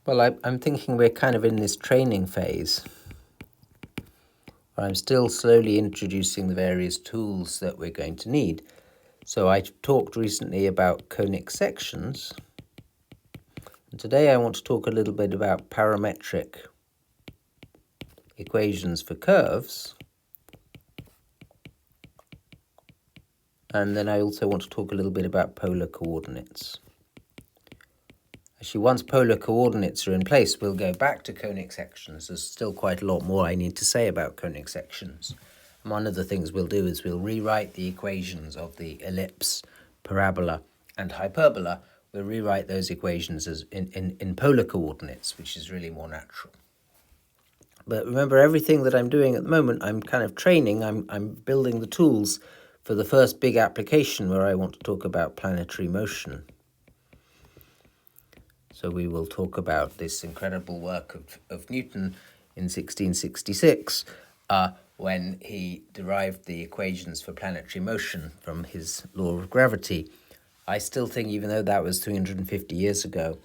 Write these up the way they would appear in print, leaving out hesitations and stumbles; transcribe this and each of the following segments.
Well, I'm thinking we're kind of in this training phase. I'm still slowly introducing the various tools that we're going to need. So I talked recently about conic sections. And today I want to talk a little bit about parametric equations for curves. And then I also want to talk a little bit about polar coordinates. Actually, once polar coordinates are in place, we'll go back to conic sections. There's still quite a lot more I need to say about conic sections. And one of the things we'll do is we'll rewrite the equations of the ellipse, parabola, and hyperbola. We'll rewrite those equations as in polar coordinates, which is really more natural. But remember, everything that I'm doing at the moment, I'm kind of training, I'm building the tools for the first big application where I want to talk about planetary motion. So we will talk about this incredible work of Newton in 1666 when he derived the equations for planetary motion from his law of gravity. I still think, even though that was 350 years ago,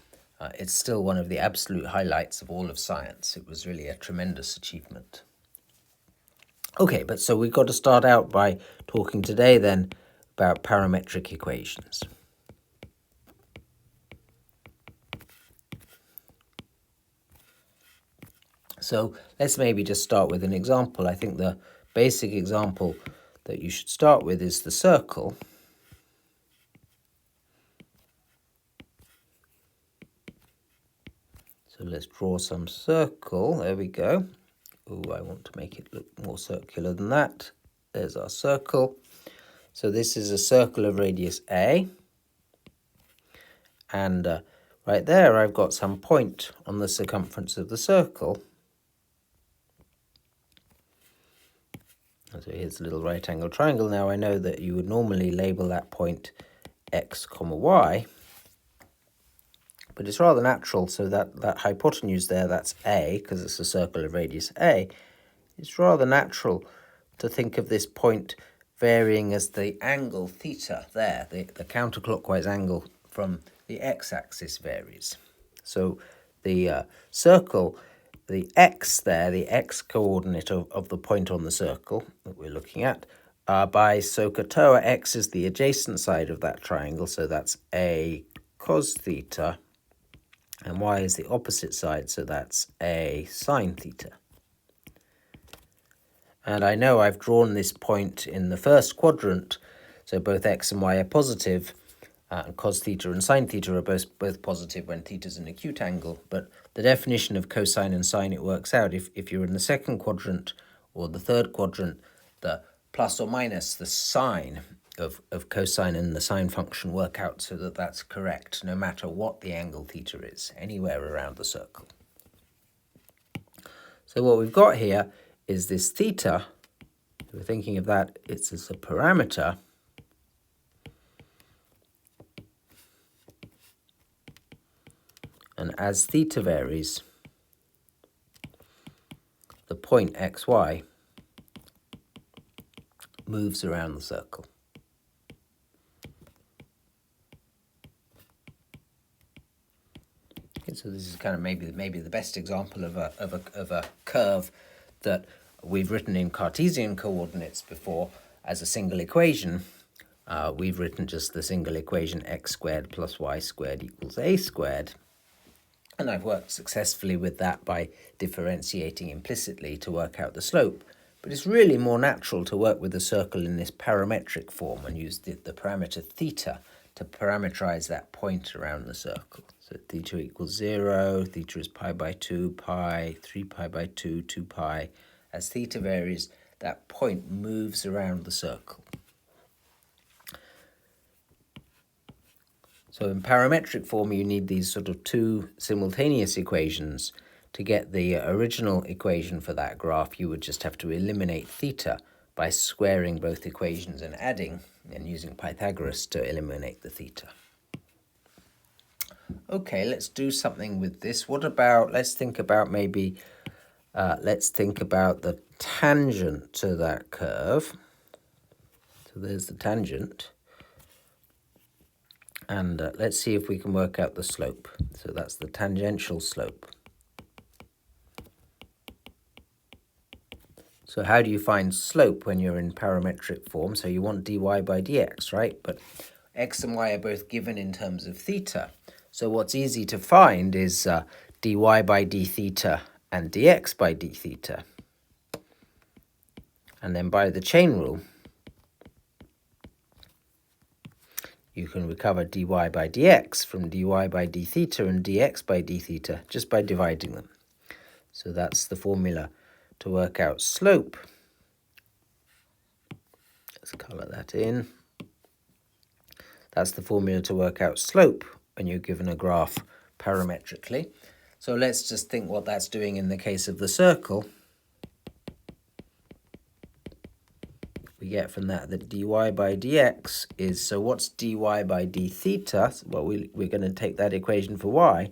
it's still one of the absolute highlights of all of science. It was really a tremendous achievement. Okay, but so we've got to start out by talking today then about parametric equations. So let's maybe just start with an example. I think the basic example that you should start with is the circle. So let's draw some circle. There we go. Oh, I want to make it look more circular than that. There's our circle. So this is a circle of radius A. And right there, I've got some point on the circumference of the circle. So here's a little right angle triangle. Now I know that you would normally label that point x, y, but it's rather natural. So that hypotenuse there, that's A, because it's a circle of radius A. It's rather natural to think of this point varying as the angle theta there, the counterclockwise angle from the x-axis varies. So the circle, the x there, the x-coordinate of the point on the circle that we're looking at, by SOHCAHTOA, x is the adjacent side of that triangle, so that's A cos theta, and y is the opposite side, so that's A sine theta. And I know I've drawn this point in the first quadrant, so both x and y are positive, and cos theta and sine theta are both positive when theta is an acute angle. But the definition of cosine and sine, it works out. If you're in the second quadrant or the third quadrant, the plus or minus, the sign of cosine and the sine function work out so that that's correct, no matter what the angle theta is, anywhere around the circle. So what we've got here is this theta. We're thinking of that, it's as a parameter. And as theta varies, the point xy moves around the circle. Okay, so this is kind of maybe the best example of a curve that we've written in Cartesian coordinates before as a single equation. We've written just the single equation x squared plus y squared equals a squared. And I've worked successfully with that by differentiating implicitly to work out the slope. But it's really more natural to work with the circle in this parametric form and use the parameter theta to parameterize that point around the circle. So theta equals 0, theta is pi by 2, pi, 3 pi by 2, 2 pi. As theta varies, that point moves around the circle. So in parametric form, you need these sort of two simultaneous equations. To get the original equation for that graph, you would just have to eliminate theta by squaring both equations and adding, and using Pythagoras to eliminate the theta. Okay, let's do something with this. What about, let's think about maybe, let's think about the tangent to that curve. So there's the tangent. And let's see if we can work out the slope. So that's the tangential slope. So how do you find slope when you're in parametric form? So you want dy by dx, right? But x and y are both given in terms of theta. So what's easy to find is dy by d theta and dx by d theta. And then by the chain rule, you can recover dy by dx from dy by d theta and dx by d theta just by dividing them. So that's the formula to work out slope. Let's colour that in. That's the formula to work out slope when you're given a graph parametrically. So let's just think what that's doing in the case of the circle. We get from that dy by dx is, so what's dy by d theta? Well, we're going to take that equation for y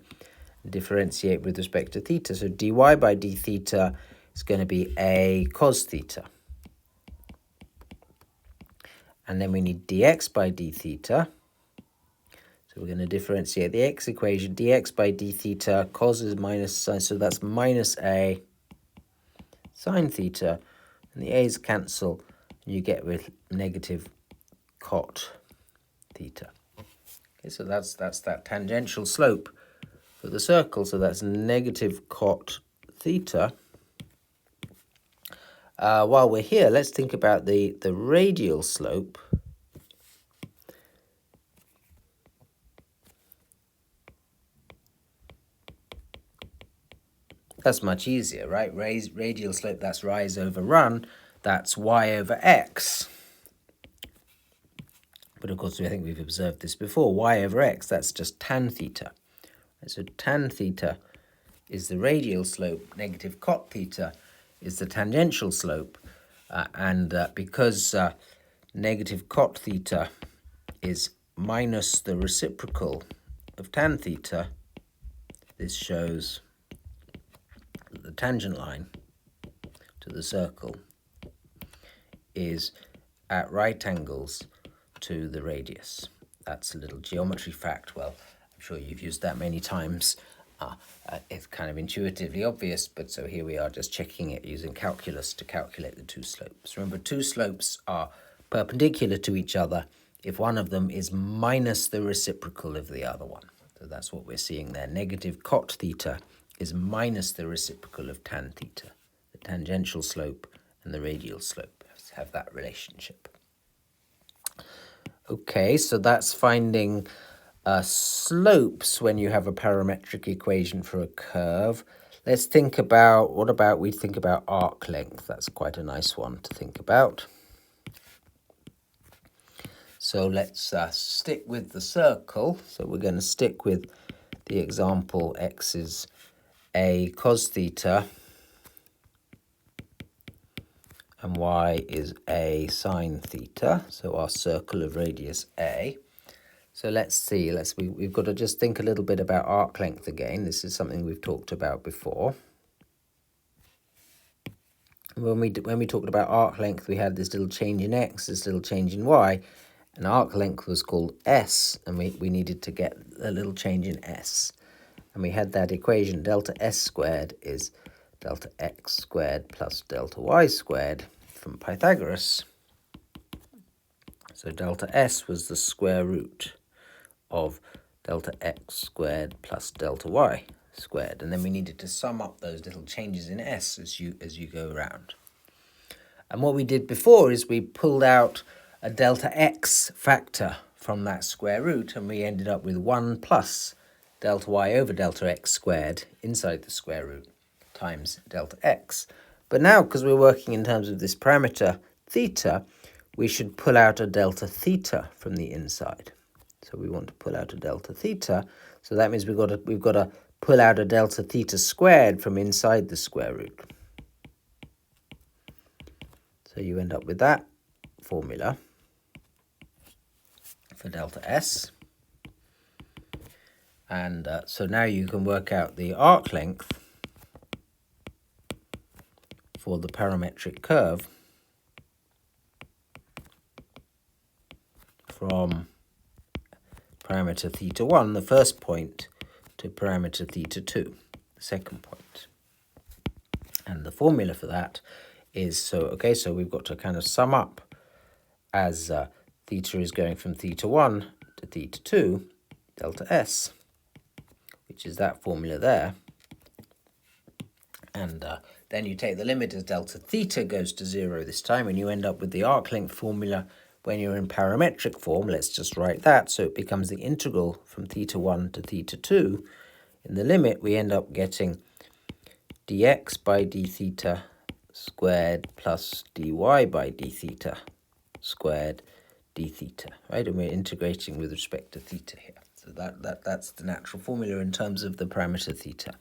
and differentiate with respect to theta. So dy by d theta is going to be a cos theta. And then we need dx by d theta. So we're going to differentiate the x equation. Dx by d theta, cos is minus sine, so that's minus a sine theta. And the a's cancel, and you get with negative cot theta. Okay, so that's that tangential slope for the circle. So that's negative cot theta. While we're here, let's think about the radial slope. That's much easier, right? Radial slope, that's rise over run. That's y over x. But of course, I think we've observed this before. Y over x, that's just tan theta. So tan theta is the radial slope. Negative cot theta is the tangential slope. Because negative cot theta is minus the reciprocal of tan theta, this shows the tangent line to the circle is at right angles to the radius. That's a little geometry fact. Well, I'm sure you've used that many times. It's kind of intuitively obvious, but so here we are just checking it using calculus to calculate the two slopes. Remember, two slopes are perpendicular to each other if one of them is minus the reciprocal of the other one. So that's what we're seeing there. Negative cot theta is minus the reciprocal of tan theta. The tangential slope and the radial slope have that relationship. Okay, so that's finding slopes when you have a parametric equation for a curve. Let's think about, we think about arc length. That's quite a nice one to think about. So let's stick with the circle. So we're going to stick with the example x is a cos theta and y is a sine theta. So our circle of radius a. So let's see, we've got to just think a little bit about arc length again. This is something we've talked about before. When we talked about arc length, we had this little change in x, this little change in y, and arc length was called s, and we needed to get a little change in s. And we had that equation, delta s squared is delta x squared plus delta y squared from Pythagoras. So delta s was the square root of delta x squared plus delta y squared, and then we needed to sum up those little changes in s as you go around. And what we did before is we pulled out a delta x factor from that square root, and we ended up with 1 plus delta y over delta x squared inside the square root times delta x. But now, because we're working in terms of this parameter theta, we should pull out a delta theta from the inside. So we want to pull out a delta theta. So that means we've got to pull out a delta theta squared from inside the square root. So you end up with that formula for delta s. And so now you can work out the arc length for the parametric curve from parameter theta 1, the first point, to parameter theta 2, the second point. And the formula for that is, so we've got to kind of sum up as theta is going from theta 1 to theta 2, delta S, which is that formula there. And then you take the limit as delta theta goes to 0 this time, and you end up with the arc length formula when you're in parametric form. Let's just write that. So it becomes the integral from theta 1 to theta 2. In the limit, we end up getting dx by d theta squared plus dy by d theta squared d theta, right? And we're integrating with respect to theta here. So that's the natural formula in terms of the parameter theta.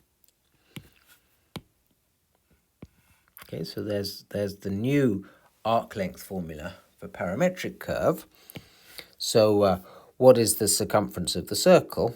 Okay, so there's the new arc length formula for parametric curve. So what is the circumference of the circle?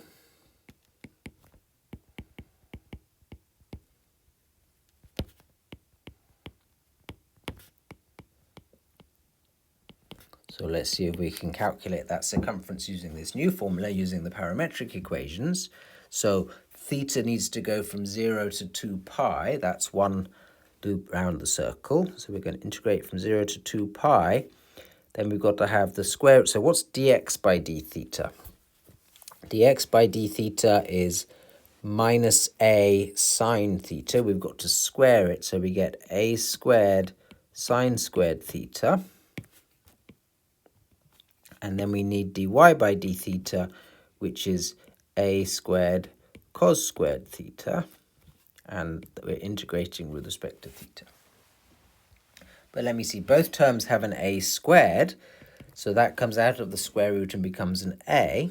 So let's see if we can calculate that circumference using this new formula, using the parametric equations. So theta needs to go from 0 to 2 pi. That's one loop around the circle. So we're going to integrate from 0 to 2 pi. Then we've got to have the square. So what's dx by d theta? Dx by d theta is minus a sine theta. We've got to square it. So we get a squared sine squared theta. And then we need dy by d theta, which is a squared cos squared theta. And we're integrating with respect to theta. But let me see, both terms have an a squared. So that comes out of the square root and becomes an a.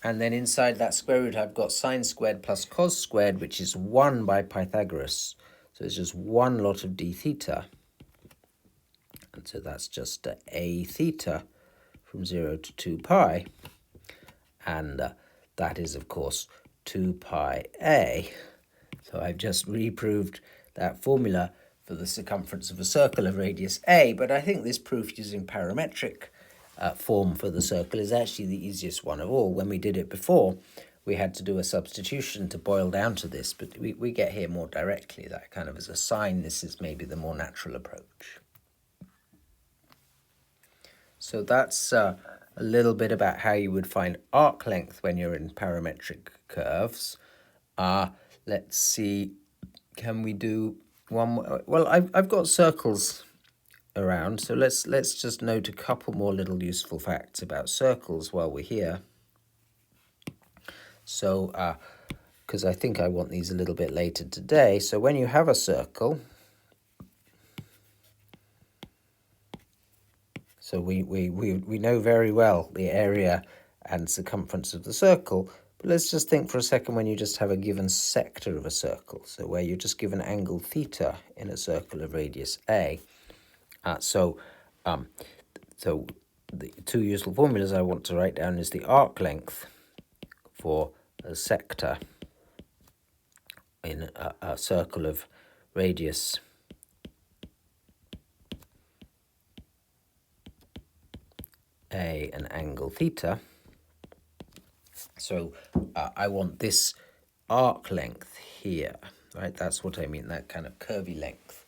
And then inside that square root, I've got sine squared plus cos squared, which is 1 by Pythagoras. So it's just one lot of d theta. And so that's just a theta from 0 to 2 pi. And that is, of course, 2 pi a. So I've just reproved that formula for the circumference of a circle of radius a. But I think this proof using parametric form for the circle is actually the easiest one of all. When we did it before, we had to do a substitution to boil down to this. But we get here more directly. That kind of as a sign, this is maybe the more natural approach. So that's a little bit about how you would find arc length when you're in parametric curves. Let's see, can we do one more? Well, I've got circles around, so let's just note a couple more little useful facts about circles while we're here. So, because I think I want these a little bit later today. So when you have a circle, so we know very well the area and circumference of the circle, but let's just think for a second when you just have a given sector of a circle, so where you're just given angle theta in a circle of radius a. So the two useful formulas I want to write down is the arc length for a sector in a circle of radius a and angle theta. So I want this arc length here, right? That's what I mean, that kind of curvy length.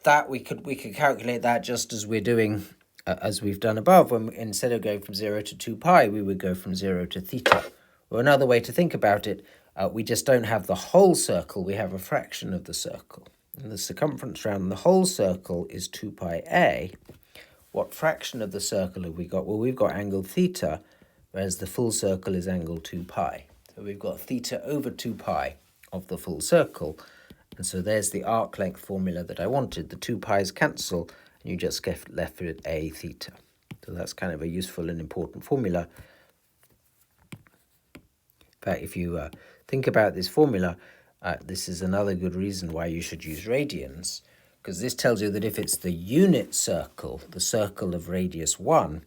That we could calculate that just as we're doing, as we've done above, when instead of going from 0 to 2 pi, we would go from 0 to theta. Or another way to think about it, we just don't have the whole circle, we have a fraction of the circle. And the circumference around the whole circle is 2 pi a. What fraction of the circle have we got? Well, we've got angle theta, whereas the full circle is angle 2 pi. So we've got theta over 2 pi of the full circle. And so there's the arc length formula that I wanted. The 2 pi's cancel, and you just get left with a theta. So that's kind of a useful and important formula. In fact, if you think about this formula, this is another good reason why you should use radians, because this tells you that if it's the unit circle, the circle of radius 1,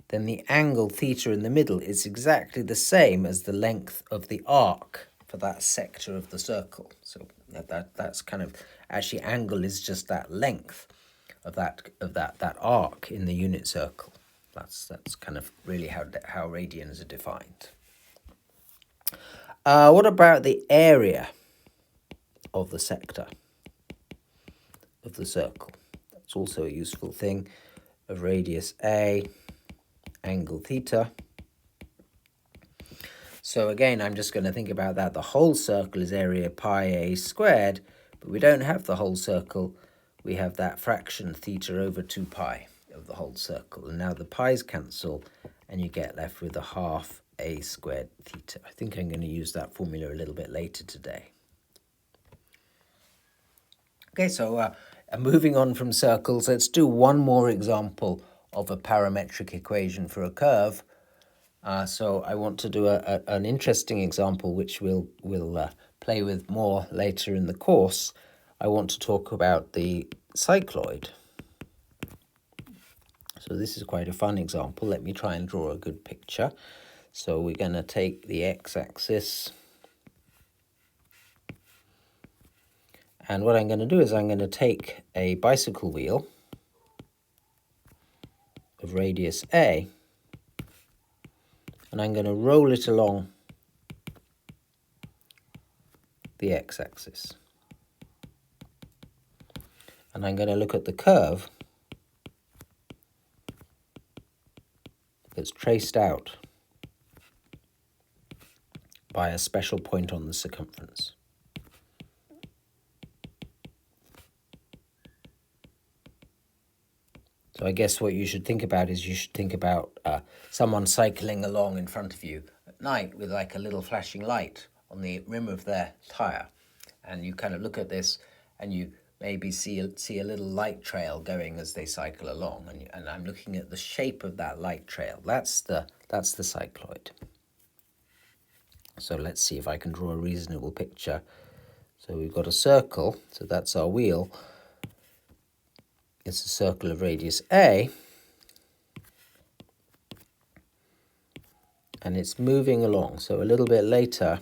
then the angle theta in the middle is exactly the same as the length of the arc for that sector of the circle. So that's kind of, actually angle is just that length of that arc in the unit circle. That's kind of really how radians are defined. What about the area of the sector of the circle? That's also a useful thing. Of radius A, angle theta. So again, I'm just going to think about that. The whole circle is area pi a squared, but we don't have the whole circle. We have that fraction theta over 2 pi of the whole circle. And now the pi's cancel, and you get left with a half a squared theta. I think I'm going to use that formula a little bit later today. Okay, so moving on from circles, let's do one more example of a parametric equation for a curve. So I want to do an interesting example which we'll play with more later in the course. I want to talk about the cycloid. So this is quite a fun example. Let me try and draw a good picture. So we're going to take the x-axis. And what I'm going to do is I'm going to take a bicycle wheel of radius A, and I'm going to roll it along the x-axis. And I'm going to look at the curve that's traced out by a special point on the circumference. So I guess what you should think about is you should think about someone cycling along in front of you at night with like a little flashing light on the rim of their tire. And you kind of look at this and you maybe see a little light trail going as they cycle along. And I'm looking at the shape of that light trail. That's the cycloid. So let's see if I can draw a reasonable picture. So we've got a circle, so that's our wheel. It's a circle of radius A, and it's moving along. So a little bit later,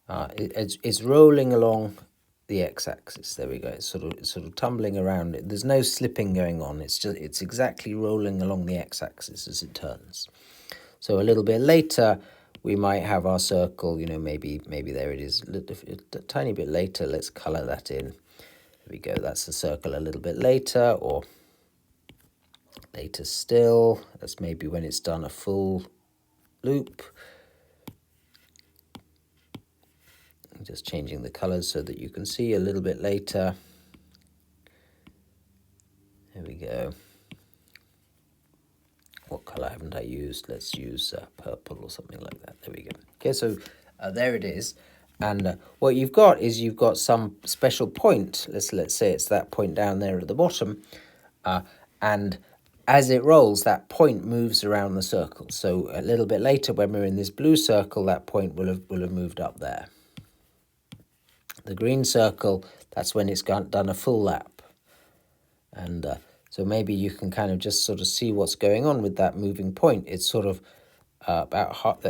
it's rolling along the x-axis. There we go. It's sort of tumbling around. There's no slipping going on. It's exactly rolling along the x-axis as it turns. So a little bit later, we might have our circle. You know, maybe there it is. A tiny bit later. Let's color that in. There we go, that's the circle a little bit later, or later still. That's maybe when it's done a full loop. I'm just changing the colors so that you can see a little bit later. There we go. What color haven't I used? Let's use purple or something like that. There we go. Okay, so there it is. And what you've got is you've got some special point. Let's say it's that point down there at the bottom. And as it rolls, that point moves around the circle. So a little bit later, when we're in this blue circle, that point will have moved up there. The green circle, that's when it's done a full lap. And so maybe you can kind of just sort of see what's going on with that moving point. It's sort of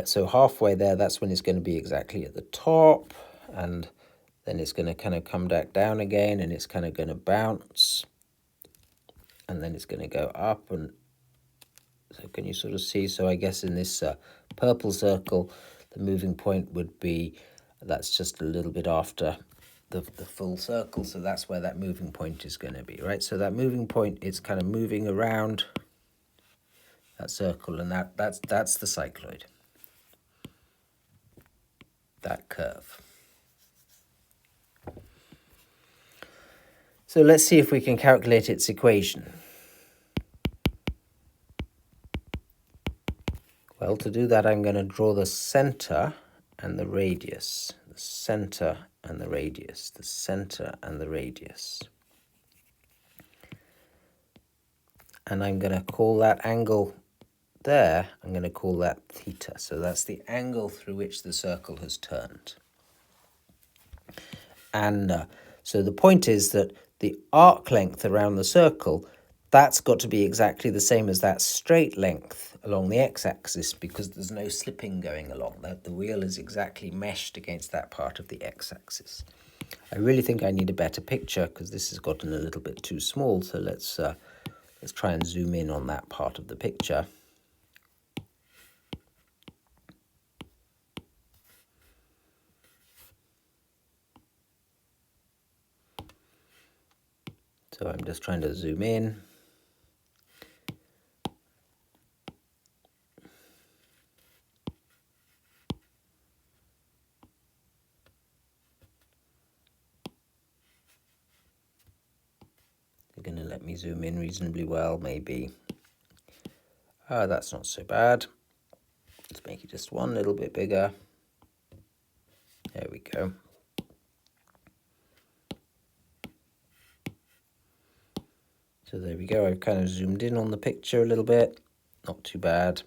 so halfway there, that's when it's going to be exactly at the top, and then it's going to kind of come back down again, and it's kind of going to bounce, and then it's going to go up. And so can you sort of see? So I guess in this purple circle, the moving point would be, that's just a little bit after the full circle, so that's where that moving point is going to be, right? So that moving point, it's kind of moving around that circle, and that's the cycloid, that curve. So let's see if we can calculate its equation. Well, to do that, I'm going to draw the center and the radius, the center and the radius, the center and the radius. And I'm going to call that angle there, I'm going to call that theta. So that's the angle through which the circle has turned. And so the point is that the arc length around the circle, that's got to be exactly the same as that straight length along the x-axis, because there's no slipping going along. The wheel is exactly meshed against that part of the x-axis. I really think I need a better picture because this has gotten a little bit too small. So let's try and zoom in on that part of the picture. So I'm just trying to zoom in. They're going to let me zoom in reasonably well, maybe. That's not so bad. Let's make it just one little bit bigger. There we go. So there we go. I've kind of zoomed in on the picture a little bit. Not too bad.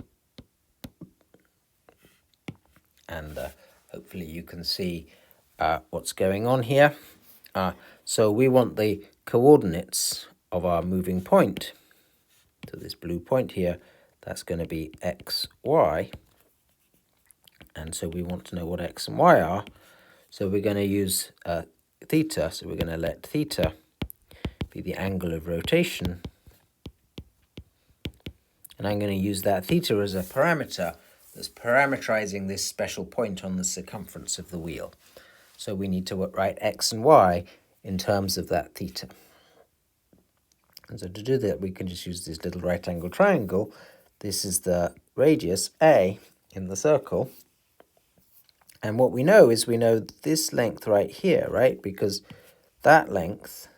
And hopefully you can see what's going on here. So we want the coordinates of our moving point. So this blue point here, that's going to be x, y. And so we want to know what x and y are. So we're going to use theta. So we're going to let theta be the angle of rotation. And I'm going to use that theta as a parameter that's parametrizing this special point on the circumference of the wheel. So we need to write x and y in terms of that theta. And so to do that, we can just use this little right angle triangle. This is the radius A in the circle. And what we know is we know this length right here, right? Because that length,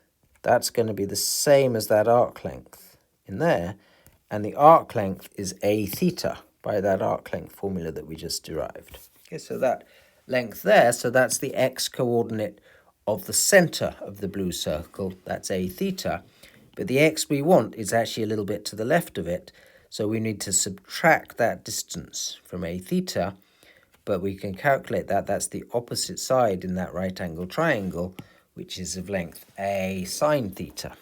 that's going to be the same as that arc length in there. And the arc length is A theta by that arc length formula that we just derived. Okay, so that length there, so that's the x coordinate of the center of the blue circle. That's A theta. But the x we want is actually a little bit to the left of it. So we need to subtract that distance from A theta. But we can calculate that. That's the opposite side in that right angle triangle, which is of length A sine theta.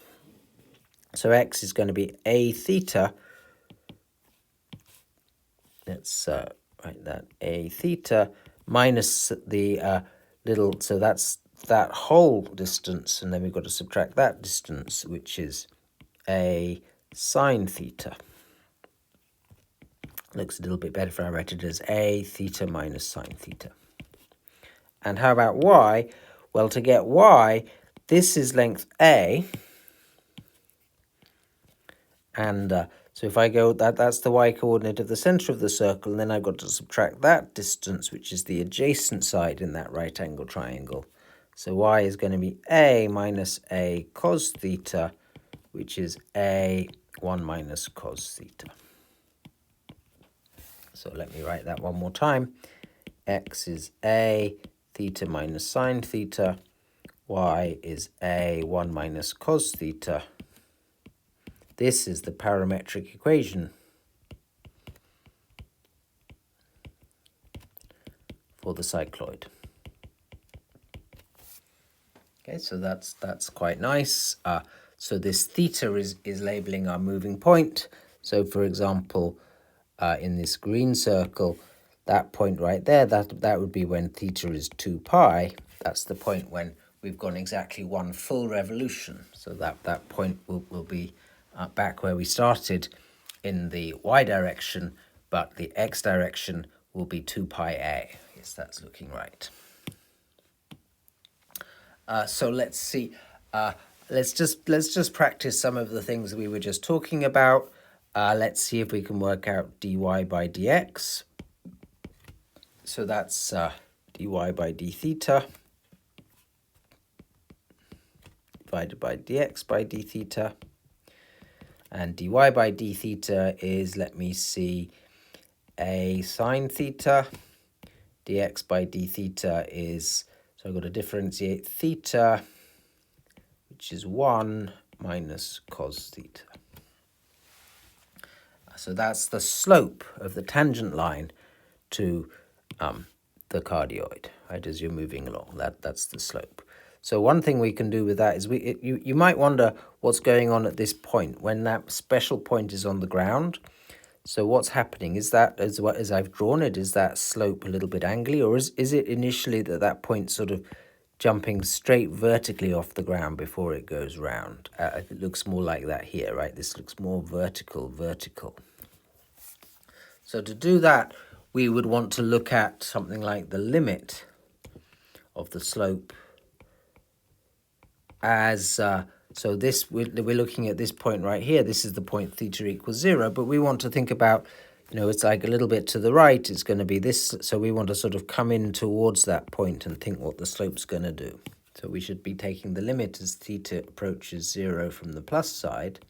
So x is going to be A theta. Let's write that A theta minus the little, so that's that whole distance, and then we've got to subtract that distance, which is A sine theta. Looks a little bit better if I write it as A theta minus sine theta. And how about y? Well, to get y, this is length A. And so if I go, that's the y coordinate of the center of the circle, and then I've got to subtract that distance, which is the adjacent side in that right angle triangle. So y is going to be A minus A cos theta, which is A 1 minus cos theta. So let me write that one more time. X is A theta minus sine theta. Y is A 1 minus cos theta. This is the parametric equation for the cycloid. Okay, so that's quite nice. So this theta is labeling our moving point. So for example, in this green circle, that point right there, that would be when theta is 2 pi. That's the point when we've gone exactly one full revolution. So that point will be back where we started in the y direction, but the x direction will be 2 pi a. Yes, that's looking right. So let's see. Let's just practice some of the things we were just talking about. Let's see if we can work out dy by dx. So that's dy by d theta divided by dx by d theta. And dy by d theta is, let me see, a sine theta. Dx by d theta is, so I've got to differentiate theta, which is 1 minus cos theta. So that's the slope of the tangent line to the cardioid, right, as you're moving along. That's the slope. So one thing we can do with that is you might wonder what's going on at this point when that special point is on the ground. So what's happening is that, as I've drawn it, is that slope a little bit angly, or is it initially that point sort of jumping straight vertically off the ground before it goes round. It looks more like that here, right? This looks more vertical. So to do that, we would want to look at something like the limit of the slope as, so this, we're looking at this point right here. This is the point theta equals 0, but we want to think about, it's like a little bit to the right. It's going to be this, so we want to sort of come in towards that point and think what the slope's going to do. So we should be taking the limit as theta approaches 0 from the plus side.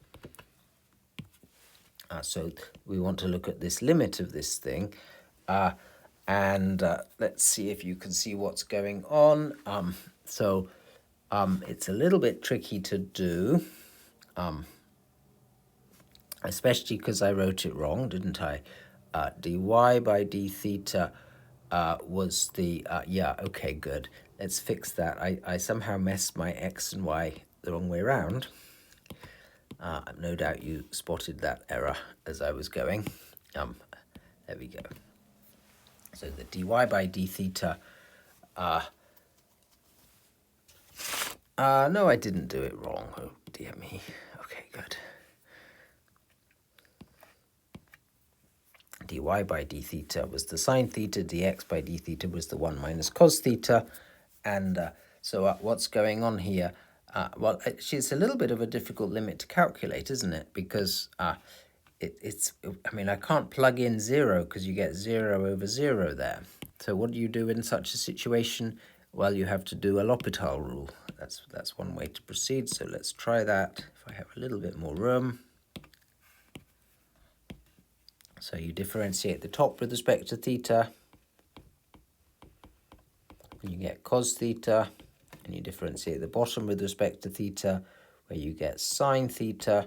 So we want to look at this limit of this thing. And let's see if you can see what's going on. It's a little bit tricky to do, especially because I wrote it wrong, didn't I? Dy by d theta was the, yeah, okay, good. Let's fix that. I somehow messed my x and y the wrong way around. No doubt you spotted that error as I was going. There we go. So the dy by d theta, no, I didn't do it wrong. Oh, dear me. Okay, good. Dy by d theta was the sine theta, dx by d theta was the 1 minus cos theta. And so what's going on here? Well, actually, it's a little bit of a difficult limit to calculate, isn't it? Because I can't plug in 0 because you get 0 over 0 there. So what do you do in such a situation? Well, you have to do a L'Hopital rule. That's one way to proceed. So let's try that if I have a little bit more room. So you differentiate the top with respect to theta, and you get cos theta, and you differentiate the bottom with respect to theta, where you get sine theta.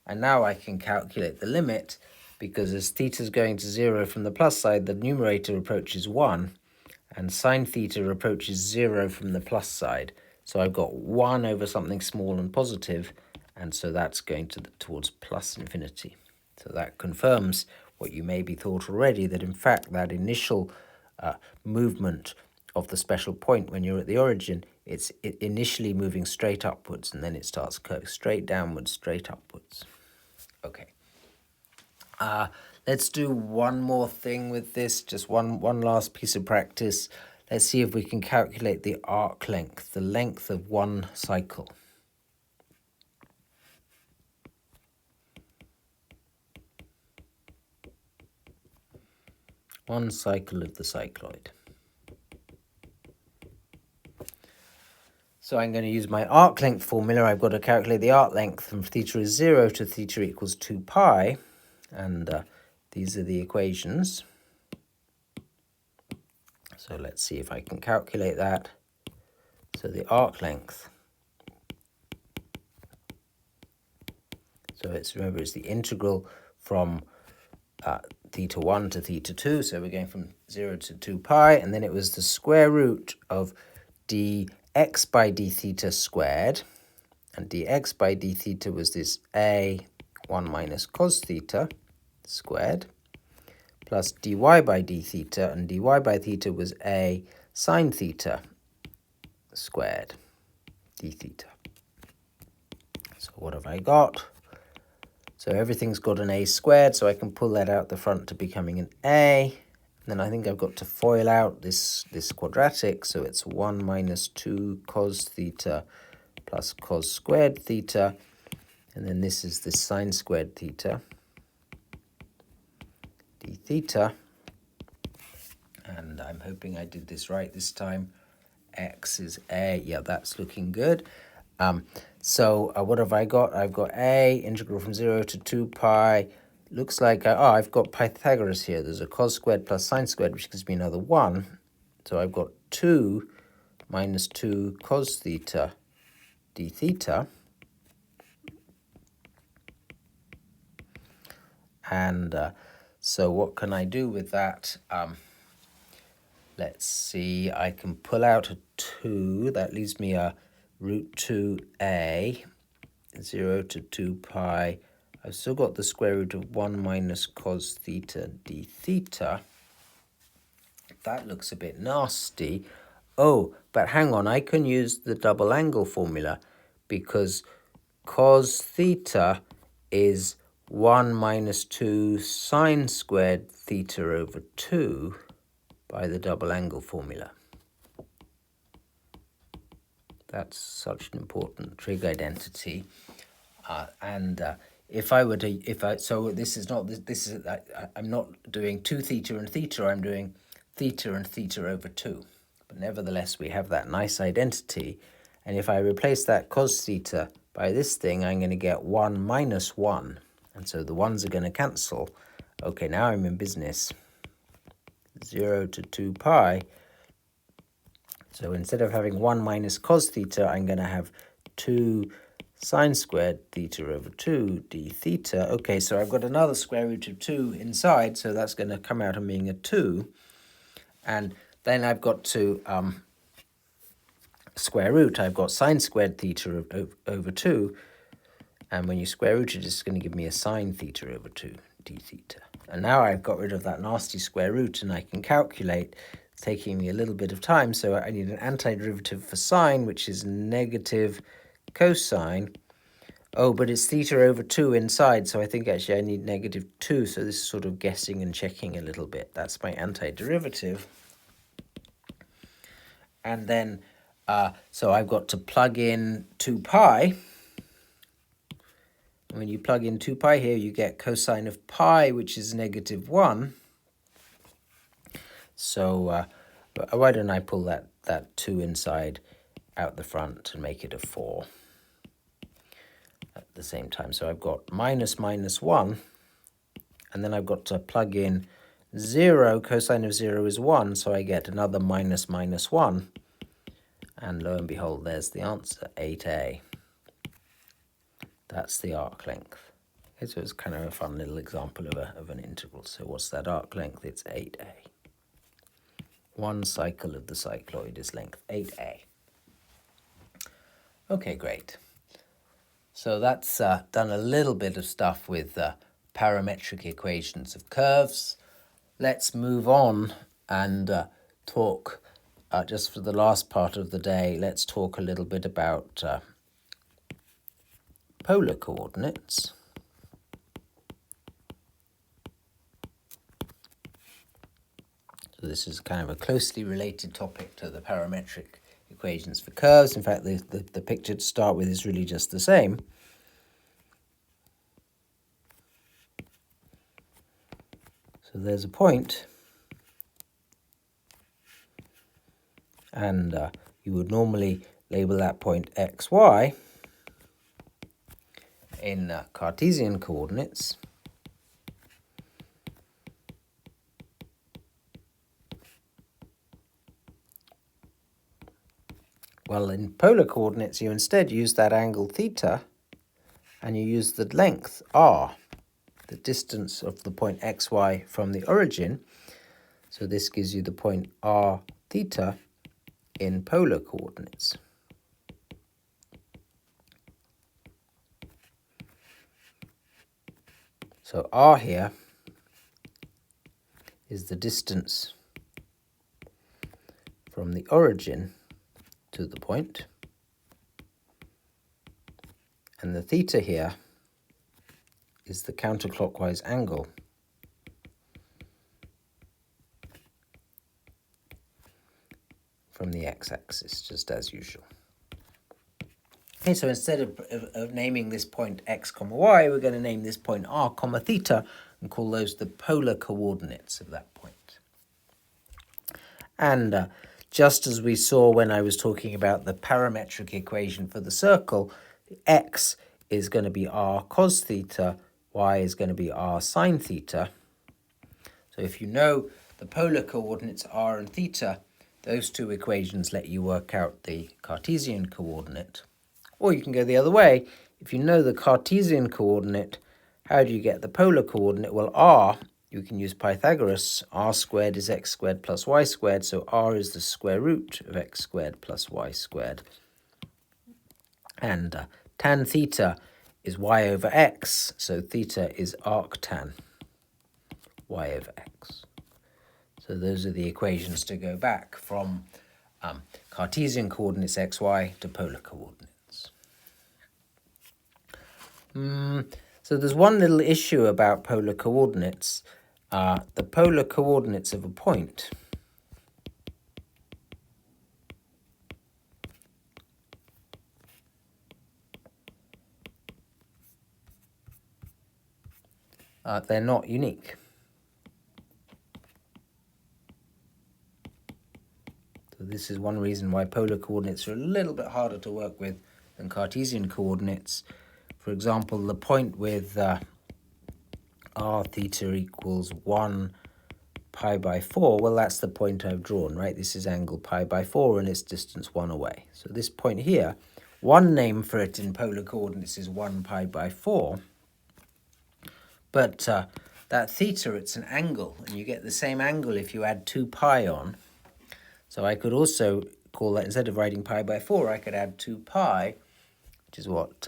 And now I can calculate the limit, because as theta is going to 0 from the plus side, the numerator approaches 1, and sine theta approaches 0 from the plus side. So I've got 1 over something small and positive, and so that's going towards plus infinity. So that confirms what you maybe thought already, that in fact that initial movement of the special point when you're at the origin, it's initially moving straight upwards, and then it starts curving straight downwards, straight upwards. Okay. Let's do one more thing with this, just one last piece of practice. Let's see if we can calculate the arc length, the length of one cycle. One cycle of the cycloid. So I'm going to use my arc length formula. I've got to calculate the arc length from theta is 0 to theta equals 2 pi. And these are the equations. So let's see if I can calculate that. So the arc length. So remember, it's the integral from theta 1 to theta 2. So we're going from 0 to 2 pi. And then it was the square root of dx by d theta squared. And dx by d theta was this a 1 minus cos theta squared, plus dy by d theta, and dy by theta was a sine theta squared d theta. So what have I got? So everything's got an a squared, so I can pull that out the front to becoming an a. And then I think I've got to FOIL out this quadratic, so it's 1 minus 2 cos theta plus cos squared theta. And then this is the sine squared theta d theta. And I'm hoping I did this right this time. X is a, yeah, that's looking good. So what have I got? I've got a integral from 0 to 2 pi. Looks like, I've got Pythagoras here. There's a cos squared plus sine squared, which gives me another 1. So I've got 2 minus 2 cos theta d theta. And so what can I do with that? Let's see, I can pull out a 2. That leaves me a root 2a, 0 to 2 pi. I've still got the square root of 1 minus cos theta d theta. That looks a bit nasty. Oh, but hang on, I can use the double angle formula because cos theta is 1 minus 2 sine squared theta over 2 by the double angle formula. That's such an important trig identity. If I were to, so this is not, I'm not doing 2 theta and theta, I'm doing theta and theta over 2. But nevertheless, we have that nice identity. And if I replace that cos theta by this thing, I'm going to get 1 minus 1. And so the 1's are going to cancel. Okay, now I'm in business. 0 to 2 pi. So instead of having 1 minus cos theta, I'm going to have 2 sine squared theta over 2 d theta. Okay, so I've got another square root of 2 inside, so that's going to come out of being a 2. And then I've got to square root. I've got sine squared theta over 2. And when you square root it, it's going to give me a sine theta over 2 d theta. And now I've got rid of that nasty square root, and I can calculate. It's taking me a little bit of time, so I need an antiderivative for sine, which is negative cosine. Oh, but it's theta over 2 inside, so I think actually I need negative 2, so this is sort of guessing and checking a little bit. That's my antiderivative. And then, so I've got to plug in 2 pi. When you plug in 2 pi here, you get cosine of pi, which is negative 1. So why don't I pull that 2 inside out the front and make it a 4 at the same time. So I've got minus 1, and then I've got to plug in 0. Cosine of 0 is 1, so I get another minus 1. And lo and behold, there's the answer, 8a. That's the arc length. Okay, so it's kind of a fun little example of an integral. So what's that arc length? It's 8a. One cycle of the cycloid is length 8a. Okay, great. So that's done a little bit of stuff with parametric equations of curves. Let's move on and talk, just for the last part of the day, let's talk a little bit about polar coordinates. So this is kind of a closely related topic to the parametric equations for curves. In fact, the picture to start with is really just the same. So there's a point, and you would normally label that point xy in Cartesian coordinates. Well, in polar coordinates, you instead use that angle theta, and you use the length r, the distance of the point xy from the origin. So this gives you the point r theta in polar coordinates. So r here is the distance from the origin to the point, and the theta here is the counterclockwise angle from the x-axis, just as usual. Okay, so instead of naming this point x, y, we're going to name this point r, theta, and call those the polar coordinates of that point. And just as we saw when I was talking about the parametric equation for the circle, x is going to be r cos theta, y is going to be r sine theta. So if you know the polar coordinates r and theta, those two equations let you work out the Cartesian coordinate. Or you can go the other way. If you know the Cartesian coordinate, how do you get the polar coordinate? Well, r, you can use Pythagoras. R squared is x squared plus y squared, so r is the square root of x squared plus y squared. And tan theta is y over x, so theta is arctan y over x. So those are the equations to go back from Cartesian coordinates xy to polar coordinates. So there's one little issue about polar coordinates. The polar coordinates of a point they're not unique. So this is one reason why polar coordinates are a little bit harder to work with than Cartesian coordinates. For example, the point with r theta equals 1 pi by 4, well, that's the point I've drawn, right? This is angle pi by 4 and it's distance 1 away. So this point here, one name for it in polar coordinates is 1 pi by 4. But that theta, it's an angle, and you get the same angle if you add 2 pi on. So I could also call that, instead of writing pi by 4, I could add 2 pi, which is what,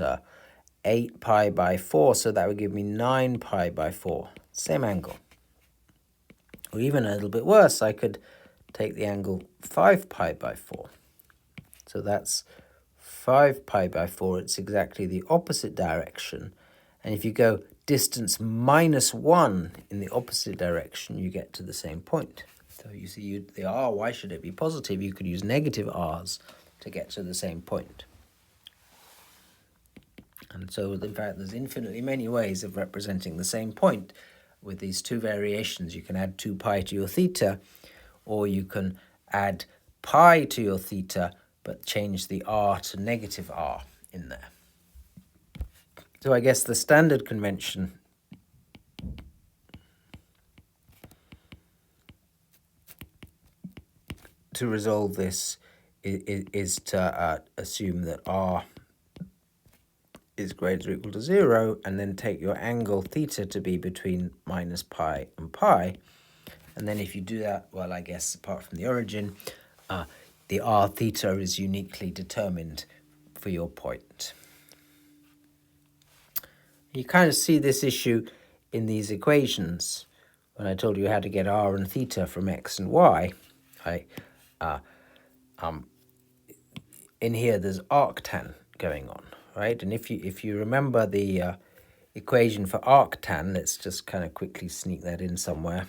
8 pi by 4, so that would give me 9 pi by 4. Same angle. Or even a little bit worse, I could take the angle 5 pi by 4. So that's 5 pi by 4. It's exactly the opposite direction. And if you go distance minus 1 in the opposite direction, you get to the same point. So you see the r, why should it be positive? You could use negative r's to get to the same point. And so, in fact, there's infinitely many ways of representing the same point with these two variations. You can add 2 pi to your theta, or you can add pi to your theta, but change the r to negative r in there. So I guess the standard convention to resolve this is to assume that r is greater or equal to 0, and then take your angle theta to be between minus pi and pi. And then if you do that, well, I guess apart from the origin, the r theta is uniquely determined for your point. You kind of see this issue in these equations. When I told you how to get r and theta from x and y, in here there's arctan going on, right? And if you remember the equation for arctan, let's just kind of quickly sneak that in somewhere.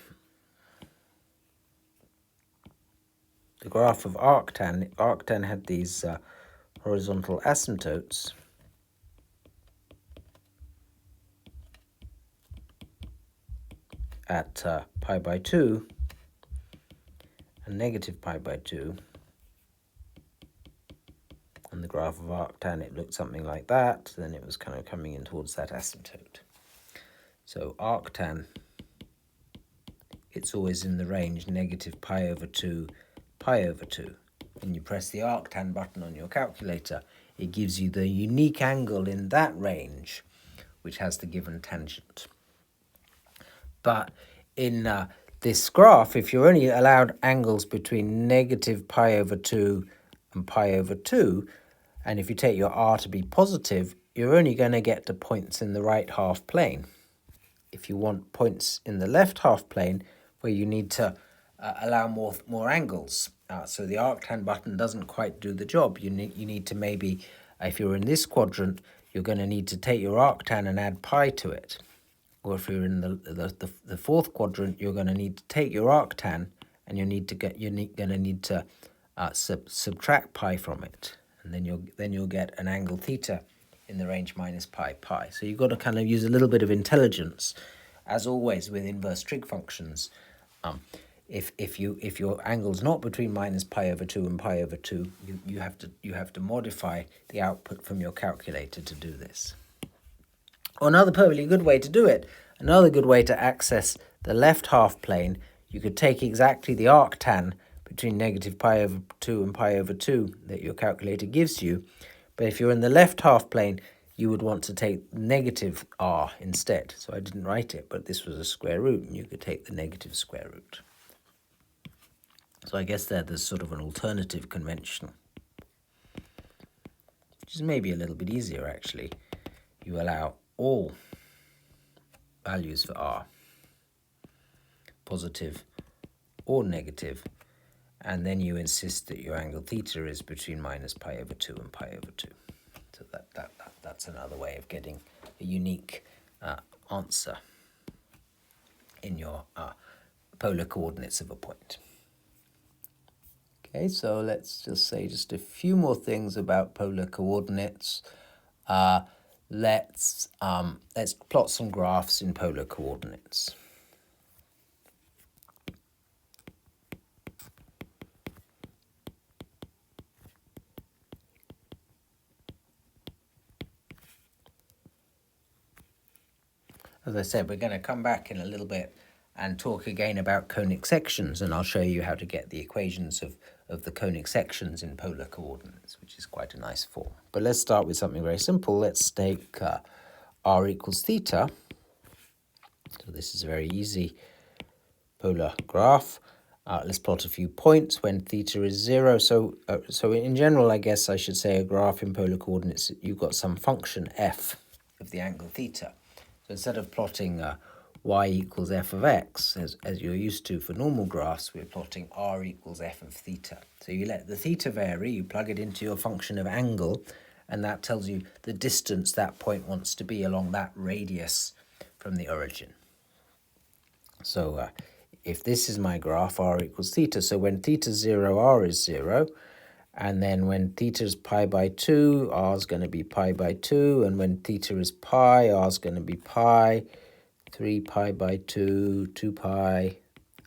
The graph of arctan had these horizontal asymptotes. At pi by 2 and negative pi by 2. And the graph of arctan, it looked something like that. Then it was kind of coming in towards that asymptote. So arctan, it's always in the range negative pi over 2, pi over 2. When you press the arctan button on your calculator, it gives you the unique angle in that range, which has the given tangent. But in this graph, if you're only allowed angles between negative pi over 2 and pi over 2, and if you take your r to be positive, you're only going to get to points in the right half plane. If you want points in the left half plane, where you need to allow more angles. So the arctan button doesn't quite do the job. You need to maybe, if you're in this quadrant, you're going to need to take your arctan and add pi to it. Or if you're in the fourth quadrant, you're going to need to take your arctan and you're going to need to subtract pi from it, and then you'll get an angle theta in the range minus pi. So you've got to kind of use a little bit of intelligence, as always with inverse trig functions. If your angle's not between minus pi over 2 and pi over 2, you have to modify the output from your calculator to do this. Or another perfectly good way to do it, another good way to access the left half plane, you could take exactly the arctan between negative pi over 2 and pi over 2 that your calculator gives you. But if you're in the left half plane, you would want to take negative r instead. So I didn't write it, but this was a square root, and you could take the negative square root. So I guess there's sort of an alternative convention, which is maybe a little bit easier, actually. You allow all values for r, positive or negative, and then you insist that your angle theta is between minus pi over 2 and pi over 2. So that's another way of getting a unique answer in your polar coordinates of a point. Okay, so let's just say just a few more things about polar coordinates. Let's plot some graphs in polar coordinates. As I said, we're going to come back in a little bit and talk again about conic sections, and I'll show you how to get the equations of the conic sections in polar coordinates, which is quite a nice form. But let's start with something very simple. Let's take r equals theta. So this is a very easy polar graph. Let's plot a few points when theta is 0. So in general, I guess I should say a graph in polar coordinates, you've got some function f of the angle theta. So instead of plotting y equals f of x, as you're used to for normal graphs, we're plotting r equals f of theta. So you let the theta vary, you plug it into your function of angle, and that tells you the distance that point wants to be along that radius from the origin. So if this is my graph, r equals theta, so when theta is 0, r is 0. And then when theta is pi by 2, r is going to be pi by 2. And when theta is pi, r is going to be pi, 3 pi by 2, 2 pi.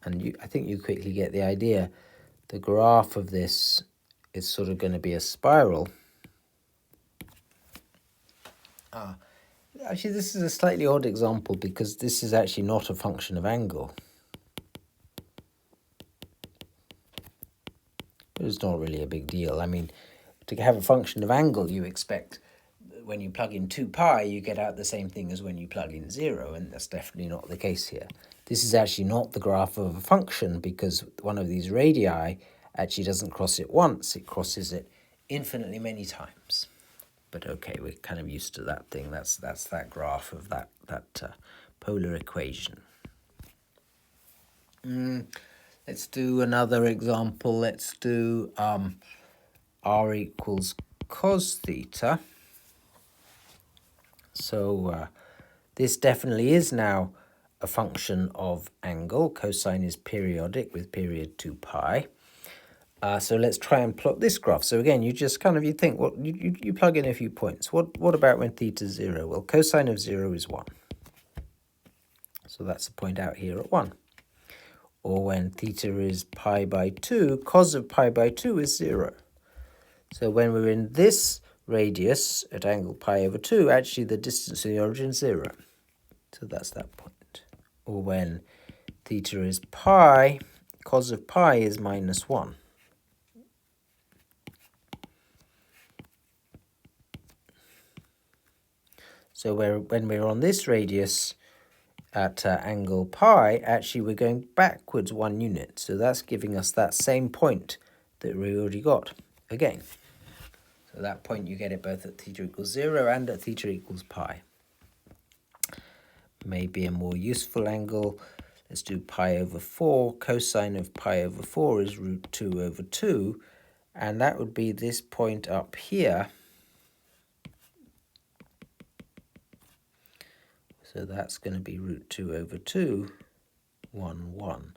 And I think you quickly get the idea. The graph of this is sort of going to be a spiral. Actually, this is a slightly odd example because this is actually not a function of angle. But it's not really a big deal. I mean, to have a function of angle, you expect when you plug in 2 pi, you get out the same thing as when you plug in 0, and that's definitely not the case here. This is actually not the graph of a function because one of these radii actually doesn't cross it once, it crosses it infinitely many times. But okay, we're kind of used to that thing. That's that graph of that polar equation. Let's do another example. Let's do r equals cos theta. So this definitely is now a function of angle. Cosine is periodic with period 2 pi. So let's try and plot this graph. So again, you just kind of, you think, well, you plug in a few points. What about when theta is 0? Well, cosine of 0 is 1. So that's a point out here at 1. Or when theta is pi by 2, cos of pi by 2 is 0. So when we're in this radius at angle pi over 2, actually the distance to the origin is 0. So that's that point. Or when theta is pi, cos of pi is minus 1. So when we're on this radius at angle pi, actually we're going backwards 1 unit. So that's giving us that same point that we already got again. So that point you get it both at theta equals 0 and at theta equals pi. Maybe a more useful angle. Let's do pi over 4. Cosine of pi over 4 is root 2 over 2. And that would be this point up here. So that's going to be root 2 over 2, 1, 1.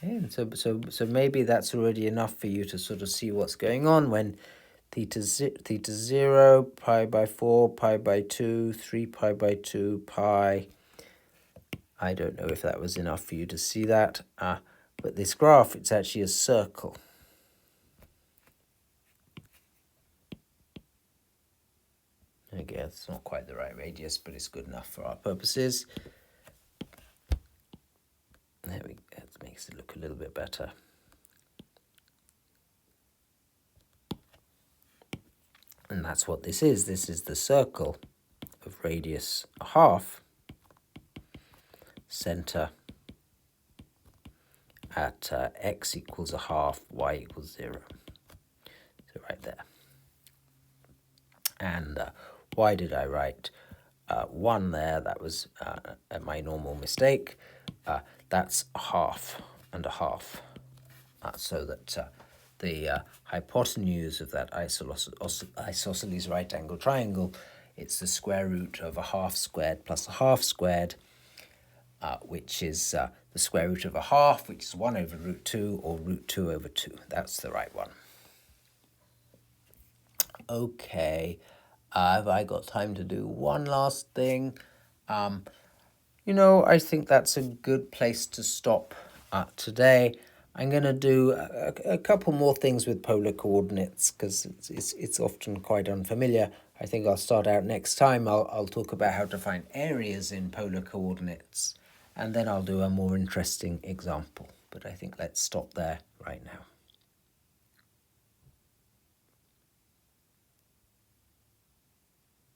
Okay, and so maybe that's already enough for you to sort of see what's going on when theta 0, pi by 4, pi by 2, 3 pi by 2, pi. I don't know if that was enough for you to see that, but this graph, it's actually a circle. Again, it's not quite the right radius, but it's good enough for our purposes. There we go, that makes it look a little bit better. And that's what this is. This is the circle of radius 1/2, center at x equals 1/2, y equals 0. So right there. And why did I write 1 there? That was my normal mistake. That's 1/2. and a half, so that the hypotenuse of that isosceles right angle triangle, it's the square root of a half squared plus a half squared, which is the square root of a half, which is 1 over root 2, or root 2 over 2. That's the right one. Okay, have I got time to do one last thing? I think that's a good place to stop today. I'm going to do a couple more things with polar coordinates because it's often quite unfamiliar. I think I'll start out next time. I'll talk about how to find areas in polar coordinates, and then I'll do a more interesting example. But I think let's stop there right now.